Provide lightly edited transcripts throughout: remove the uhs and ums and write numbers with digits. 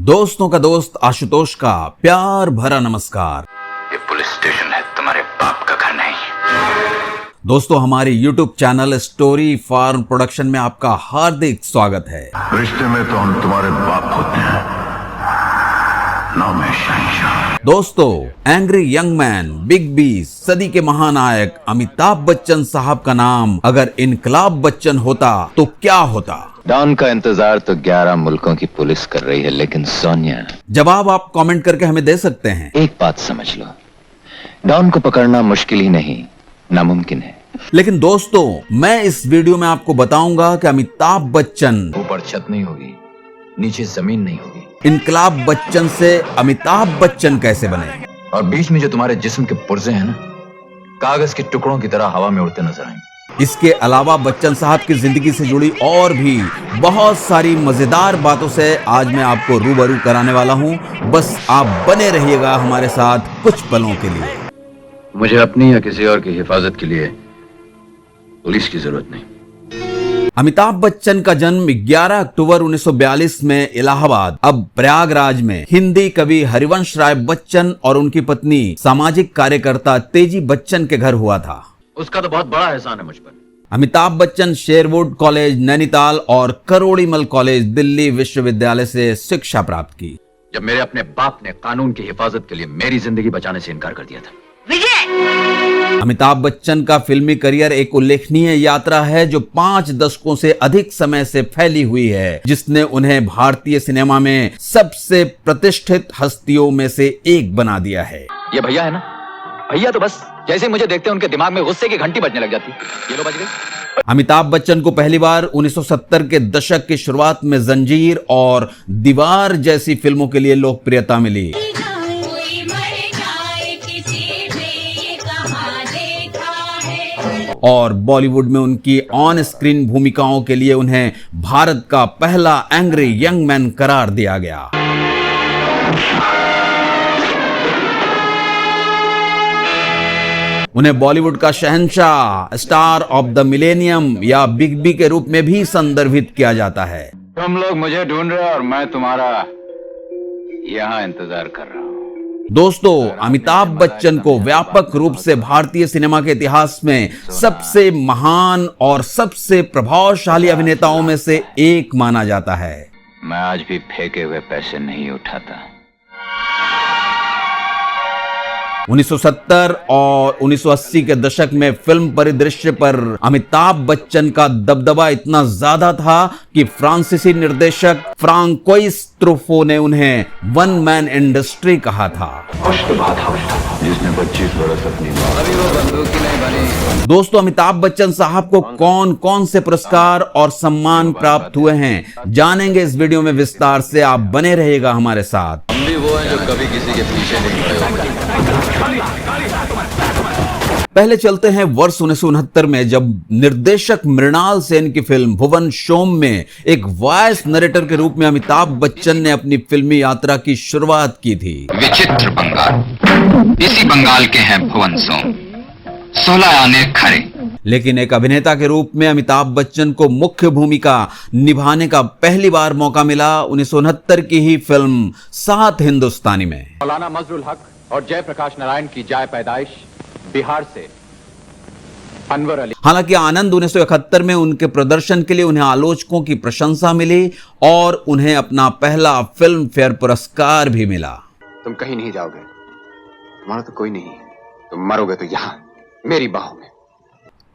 दोस्तों का दोस्त आशुतोष का प्यार भरा नमस्कार। ये पुलिस स्टेशन है, तुम्हारे बाप का घर नहीं। दोस्तों, हमारे YouTube channel Story Farm Production में आपका हार्दिक स्वागत है। रिश्ते में तो हम तुम्हारे बाप होते हैं, नाम है शहंशाह। दोस्तों, angry young man, big B, सदी के महानायक अमिताभ बच्चन साहब का नाम अगर इनकलाब बच्चन होता तो क्या होता? डॉन का इंतजार तो 11 मुल्कों की पुलिस कर रही है, लेकिन सोनिया। जवाब आप कमेंट करके हमें दे सकते हैं। एक बात समझ लो, डॉन को पकड़ना मुश्किल ही नहीं, नामुमकिन है। लेकिन दोस्तों, मैं इस वीडियो में आपको बताऊंगा कि अमिताभ बच्चन ऊपर छत नहीं होगी, नीचे जमीन नहीं होगी, इनकलाब बच्चन से अमिताभ बच्चन कैसे बने, और बीच में जो तुम्हारे जिस्म के पुर्जे हैं ना, कागज के टुकड़ों की तरह हवा में उड़ते नजर आएंगे। इसके अलावा बच्चन साहब की जिंदगी से जुड़ी और भी बहुत सारी मजेदार बातों से आज मैं आपको रूबरू कराने वाला हूं। बस आप बने रहिएगा हमारे साथ कुछ पलों के लिए। मुझे अपनी या किसी और की हिफाजत के लिए पुलिस की जरूरत नहीं। अमिताभ बच्चन का जन्म 11 अक्टूबर 1942 में इलाहाबाद, अब प्रयागराज में हिंदी कवि हरिवंश राय बच्चन और उनकी पत्नी सामाजिक कार्यकर्ता तेजी बच्चन के घर हुआ था। उसका तो बहुत बड़ा एहसान है मुझ पर। अमिताभ बच्चन शेरवुड कॉलेज नैनीताल और करोड़ीमल कॉलेज दिल्ली विश्वविद्यालय से शिक्षा प्राप्त की। जब मेरे अपने बाप ने कानून की हिफाजत के लिए मेरी जिंदगी बचाने से इनकार कर दिया था। अमिताभ बच्चन का फिल्मी करियर एक उल्लेखनीय यात्रा है जो 5 दशकों से अधिक समय से फैली हुई है, जिसने उन्हें भारतीय सिनेमा में सबसे प्रतिष्ठित हस्तियों में से एक बना दिया है। ये भैया है ना, भैया तो बस जैसे मुझे देखते हैं उनके दिमाग में गुस्से की घंटी बजने लग जाती। ये लो बज गई। अमिताभ बच्चन को पहली बार 1970 के दशक की शुरुआत में जंजीर और दीवार जैसी फिल्मों के लिए लोकप्रियता मिली। और बॉलीवुड में उनकी ऑन स्क्रीन भूमिकाओं के लिए उन्हें भारत का पहला एंग्री यंग मैन करार दिया गया। उन्हें बॉलीवुड का शहंशाह, स्टार ऑफ द मिलेनियम या बिग बी के रूप में भी संदर्भित किया जाता है। तुम लोग मुझे ढूंढ रहे हो और मैं तुम्हारा यहाँ इंतजार कर रहा हूँ। दोस्तों, अमिताभ बच्चन को व्यापक रूप से भारतीय सिनेमा के इतिहास में सबसे महान और सबसे प्रभावशाली अभिनेताओं में से एक माना जाता है। मैं आज भी फेंके हुए पैसे नहीं उठाता। 1970 और 1980 के दशक में फिल्म परिदृश्य पर अमिताभ बच्चन का दबदबा इतना ज्यादा था कि फ्रांसीसी निर्देशक फ्रांकोइस ट्रूफो ने उन्हें वन मैन इंडस्ट्री कहा था। जिसने 25 बरस अपनी दोस्तों, अमिताभ बच्चन साहब को कौन कौन से पुरस्कार और सम्मान प्राप्त हुए हैं जानेंगे इस वीडियो में विस्तार से। आप बने रहिएगा हमारे साथ। हम भी वो हैं जो कभी किसी के पीछे नहीं पड़े। पहले चलते हैं वर्ष 1969 में, जब निर्देशक मृणाल सेन की फिल्म भुवन शोम में एक वॉइस नरेटर के रूप में अमिताभ बच्चन ने अपनी फिल्मी यात्रा की शुरुआत की थी। विचित्र बंगाल, इसी बंगाल के हैं भुवन सोम, 16 आने खरे। लेकिन एक अभिनेता के रूप में अमिताभ बच्चन को मुख्य भूमिका निभाने का पहली बार मौका मिला 1969 की ही फिल्म 7 हिंदुस्तानी में। मौलाना मजरुल हक और जयप्रकाश नारायण की जाय पैदाइश बिहार से अनवर अली। हालांकि आनंद 1971 में उनके प्रदर्शन के लिए उन्हें आलोचकों की प्रशंसा मिली और उन्हें अपना पहला फिल्म फेयर पुरस्कार भी मिला। तुम कहीं नहीं जाओगे, तुम्हारा तो कोई नहीं, तुम मरोगे तो यहां मेरी बाहों में।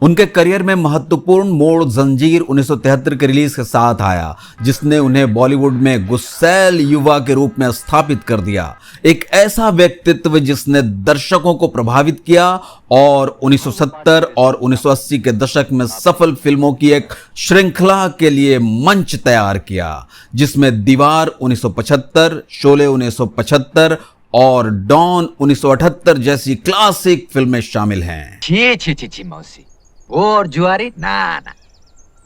उनके करियर में महत्वपूर्ण मोड़ जंजीर 1973 के रिलीज के साथ आया, जिसने उन्हें बॉलीवुड में गुस्सैल युवा के रूप में स्थापित कर दिया। एक ऐसा व्यक्तित्व जिसने दर्शकों को प्रभावित किया और 1970 और 1980 के दशक में सफल फिल्मों की एक श्रृंखला के लिए मंच तैयार किया, जिसमें दीवार 1975, शोले 1975 और डॉन 1978 जैसी क्लासिक फिल्में शामिल हैं। छी मौसी, वो और जुआरी ना,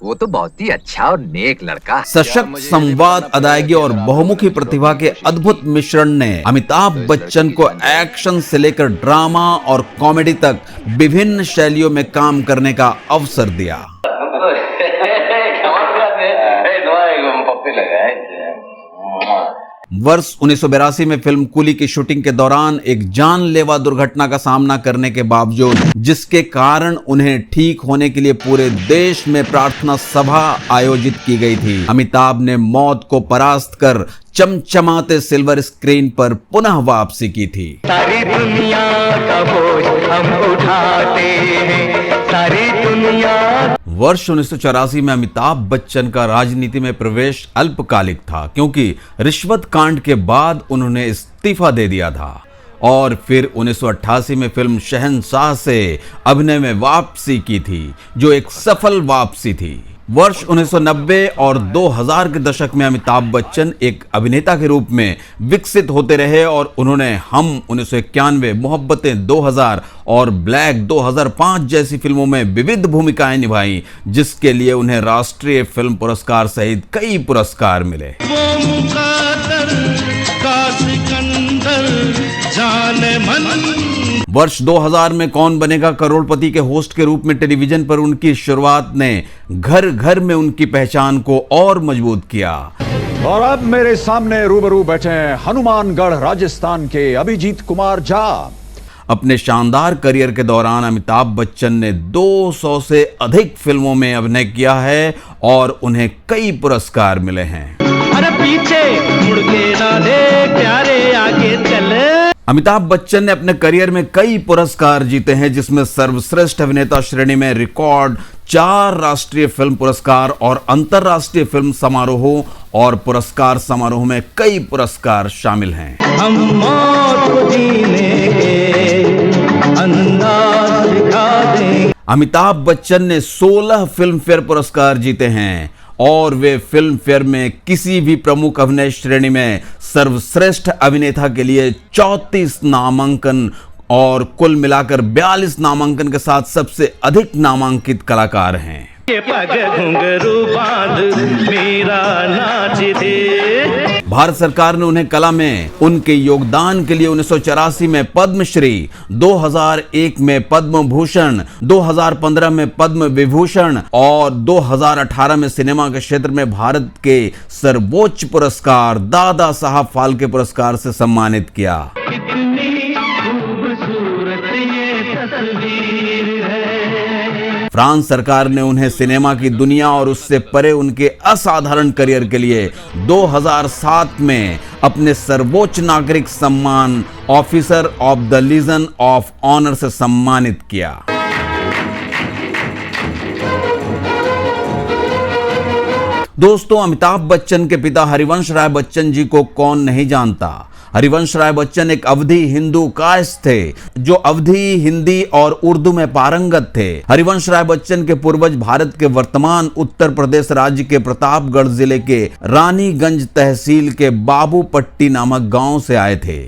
वो तो बहुत ही अच्छा और नेक लड़का। सशक्त संवाद, अदायगी और बहुमुखी प्रतिभा के अद्भुत मिश्रण ने अमिताभ बच्चन को एक्शन से लेकर ड्रामा और कॉमेडी तक विभिन्न शैलियों में काम करने का अवसर दिया। वर्ष 1982 में फिल्म कूली की शूटिंग के दौरान एक जानलेवा दुर्घटना का सामना करने के बावजूद, जिसके कारण उन्हें ठीक होने के लिए पूरे देश में प्रार्थना सभा आयोजित की गई थी, अमिताभ ने मौत को परास्त कर चमचमाते सिल्वर स्क्रीन पर पुनः वापसी की थी। सारी दुनिया का बोझ हम उठाते हैं, सारी दुनिया। वर्ष 1984 में अमिताभ बच्चन का राजनीति में प्रवेश अल्पकालिक था, क्योंकि रिश्वत कांड के बाद उन्होंने इस्तीफा दे दिया था और फिर 1988 में फिल्म शहंशाह से अभिनय में वापसी की थी, जो एक सफल वापसी थी। वर्ष 1990 और 2000 के दशक में अमिताभ बच्चन एक अभिनेता के रूप में विकसित होते रहे और उन्होंने हम 1991, मोहब्बतें 2000 और ब्लैक 2005 जैसी फिल्मों में विविध भूमिकाएं निभाई, जिसके लिए उन्हें राष्ट्रीय फिल्म पुरस्कार सहित कई पुरस्कार मिले। वर्ष 2000 में कौन बनेगा करोड़पति के होस्ट के रूप में टेलीविजन पर उनकी शुरुआत ने घर घर में उनकी पहचान को और मजबूत किया। और अब मेरे सामने रूबरू बैठे हैं हनुमानगढ़ राजस्थान के अभिजीत कुमार झा। अपने शानदार करियर के दौरान अमिताभ बच्चन ने 200 से अधिक फिल्मों में अभिनय किया है और उन्हें कई पुरस्कार मिले हैं। अरे पीछे मुड़ के ना देख प्यारे, आगे चले। अमिताभ बच्चन ने अपने करियर में कई पुरस्कार जीते हैं, जिसमें सर्वश्रेष्ठ अभिनेता श्रेणी में रिकॉर्ड 4 राष्ट्रीय फिल्म पुरस्कार और अंतर्राष्ट्रीय फिल्म समारोहों और पुरस्कार समारोह में कई पुरस्कार शामिल हैं। हम मौत को जीने के अंदाज दिखा दें। अमिताभ बच्चन ने 16 फिल्म फेयर पुरस्कार जीते हैं और वे फिल्म फेयर में किसी भी प्रमुख अभिनय श्रेणी में सर्वश्रेष्ठ अभिनेता के लिए 34 नामांकन और कुल मिलाकर 42 नामांकन के साथ सबसे अधिक नामांकित कलाकार हैं। ये पग घुंघरू बांध मेरा नाच दे। भारत सरकार ने उन्हें कला में उनके योगदान के लिए 1984 में पद्मश्री, 2001 में पद्म भूषण, 2015 में पद्म विभूषण और 2018 में सिनेमा के क्षेत्र में भारत के सर्वोच्च पुरस्कार दादा साहब फाल्के पुरस्कार से सम्मानित किया। कितनी खूबसूरत ये तस्वीर है। फ्रांस सरकार ने उन्हें सिनेमा की दुनिया और उससे परे उनके असाधारण करियर के लिए 2007 में अपने सर्वोच्च नागरिक सम्मान Officer of the Legion of Honour से सम्मानित किया। दोस्तों, अमिताभ बच्चन के पिता हरिवंश राय बच्चन जी को कौन नहीं जानता। हरिवंश राय बच्चन एक अवधी हिंदू कायस्थ थे, जो अवधी, हिंदी और उर्दू में पारंगत थे। हरिवंश राय बच्चन के पूर्वज भारत के वर्तमान उत्तर प्रदेश राज्य के प्रतापगढ़ जिले के रानीगंज तहसील के बाबूपट्टी नामक गांव से आए थे।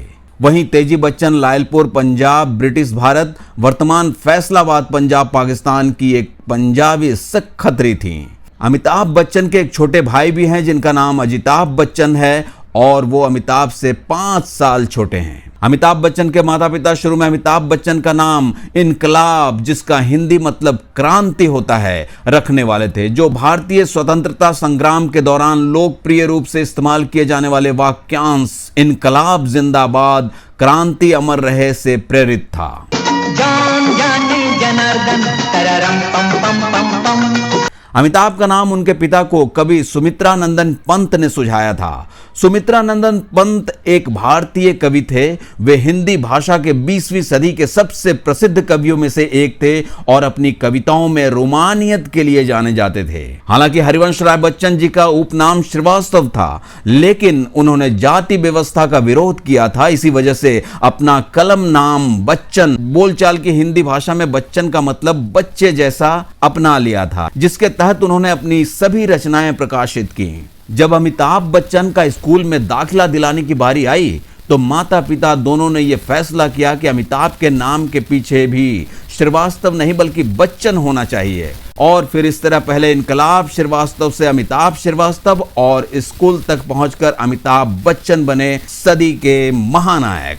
वहीं तेजी बच्चन लायलपुर पंजाब ब्रिटिश भारत, वर्तमान फैसलाबाद पंजाब पाकिस्तान की एक पंजाबी सिख खत्री थी। अमिताभ बच्चन के एक छोटे भाई भी हैं जिनका नाम अजिताभ बच्चन है और वो अमिताभ से 5 साल छोटे हैं। अमिताभ बच्चन के माता पिता शुरू में अमिताभ बच्चन का नाम इनकलाब, जिसका हिंदी मतलब क्रांति होता है, रखने वाले थे, जो भारतीय स्वतंत्रता संग्राम के दौरान लोकप्रिय रूप से इस्तेमाल किए जाने वाले वाक्यांश इनकलाब जिंदाबाद, क्रांति अमर रहे से प्रेरित था। जान जाने जनार्दन तररम पम पम पम पम। अमिताभ का नाम उनके पिता को कवि सुमित्रानंदन पंत ने सुझाया था। सुमित्रानंदन पंत एक भारतीय कवि थे। वे हिंदी भाषा के 20वीं सदी के सबसे प्रसिद्ध कवियों में से एक थे और अपनी कविताओं में रोमानियत के लिए जाने जाते थे। हालांकि हरिवंश राय बच्चन जी का उपनाम श्रीवास्तव था, लेकिन उन्होंने जाति व्यवस्था का विरोध किया था। इसी वजह से अपना कलम नाम बच्चन, बोलचाल की हिंदी भाषा में बच्चन का मतलब बच्चे जैसा, अपना लिया था, जिसके तहत उन्होंने अपनी सभी रचनाएं प्रकाशित की। जब अमिताभ बच्चन का स्कूल में दाखिला दिलाने की बारी आई तो माता पिता दोनों ने यह फैसला किया कि अमिताभ के नाम के पीछे भी श्रीवास्तव नहीं बल्कि बच्चन होना चाहिए। और फिर इस तरह पहले इनकलाब श्रीवास्तव से अमिताभ श्रीवास्तव और स्कूल तक पहुंचकर अमिताभ बच्चन बने सदी के महानायक।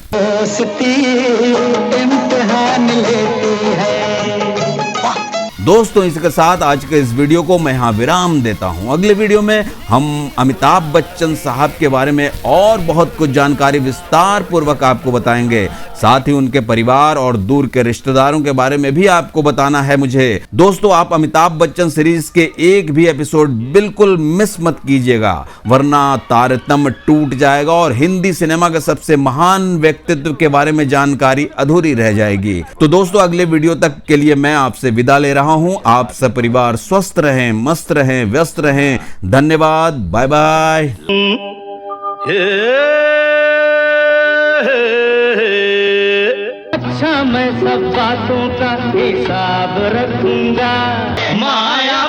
दोस्तों इसके साथ आज के इस वीडियो को मैं यहाँ विराम देता हूँ। अगले वीडियो में हम अमिताभ बच्चन साहब के बारे में और बहुत कुछ जानकारी विस्तार पूर्वक आपको बताएंगे। साथ ही उनके परिवार और दूर के रिश्तेदारों के बारे में भी आपको बताना है मुझे। दोस्तों आप अमिताभ बच्चन सीरीज के एक भी एपिसोड बिल्कुल मिस मत कीजिएगा, वरना तारतम्य टूट जाएगा और हिंदी सिनेमा के सबसे महान व्यक्तित्व के बारे में जानकारी अधूरी रह जाएगी। तो दोस्तों अगले वीडियो तक के लिए मैं आपसे विदा ले रहा हूं। आप सब परिवार स्वस्थ रहें, मस्त रहें, व्यस्त रहें। धन्यवाद, बाय बाय। अच्छा मैं सब बातों का हिसाब रखूंगा। माया